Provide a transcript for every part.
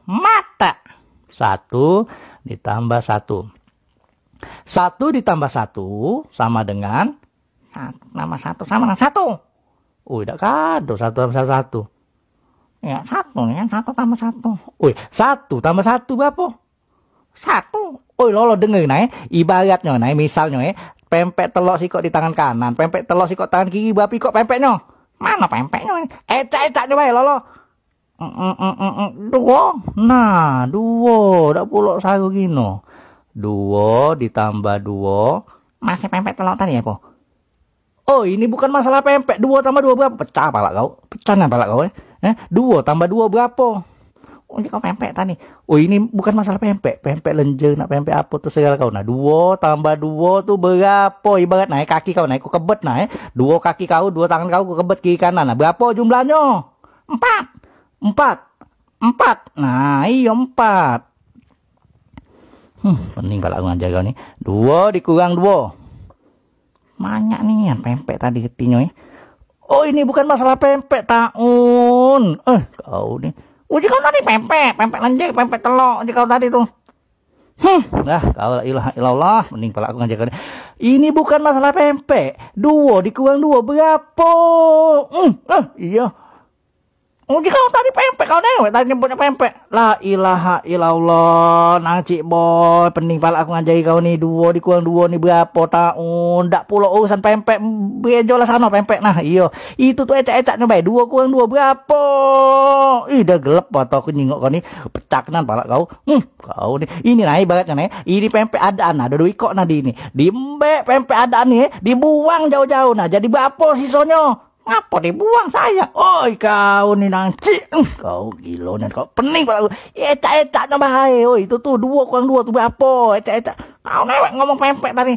mata. 1 ditambah 1. 1 ditambah 1 sama dengan nama 1 sama dengan 1. Udah kado 1 tambah 1. Ya 1 nih kan 1 tambah 1. 1 tambah 1 berapa? 1. Lo denger nih, ibaratnya nih, misalnya pempek telur sikok di tangan kanan, pempek telur sikok tangan kiri, bapi kok pempeknya? Mana pempeknya? Ecak-ecak coba ya lo. 2. Nah, 2. Dak pulok saru gino. 2 ditambah 2. Masih pempek telur tadi ya, po? Oh, ini bukan masalah pempek. 2 tambah 2 berapa? Pecah pala kau. Pecah pala kau. 2 tambah 2 berapa? Oh, ini kau pempek tadi. Oh, ini bukan masalah pempek. Pempek lenjer, nak pempek apa terserah kau. Nah, 2 tambah 2 tuh berapa? Ibarat naik kaki kau, naik kau kebet nah. 2 kaki kau, 2 tangan kau kebet kiri kanan. Nah, berapa jumlahnya? 4. Nah, iya 4. Pening pala aku ngajar kau nih. 2 dikurang 2. Banyak nih pempek tadi ketinya. Oh, ini bukan masalah pempek tahun. Kau nih. Kau tadi pempek lenjer, pempek telur. Kau tadi tuh. Kau la ilaha illallah. Mending pala aku ngajak kau nih. Ini bukan masalah pempek. 2 dikurang 2 berapa? Iya. Kau tadi pempek, kau newek tadi nyebutnya pempek. La ilaha illallah. Nacik boy, pening pala aku ngajari kau nih. 2 dikurang 2 nih berapa tahun? Ndak pula urusan pempek, bejolah sana pempek. Nah iya, itu tuh ecak-ecak nyoba. 2 kurang 2 berapa? Dah gelap atau aku nyingok kau nih. Pecahkan pala kau. Kau nih. Ini nah ibaratnya nih. Ini pempek adaan. Ada 2 ikok nadi ini. Diembek pempek adaan nih. Dibuang jauh-jauh. Nah jadi berapa sisanya? Ngapa dibuang saya? Oi kau nih nanti. Kau gila nih, kau pening pala aku. Ecak-ecaknya bahaya. Itu tuh 2 kurang 2 tuh berapa? Ecak-ecak. Kau newek ngomong pempek tadi.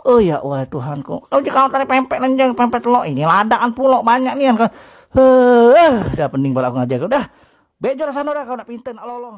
Oh ya wah Tuhanku. Kau tadi pempek lenjang, pempek telur. Ini ladaan pulok banyak nih kan. Udah pening pala aku ngajar kau. Dah. Bejo sana dah kau nak pinter nak lolong.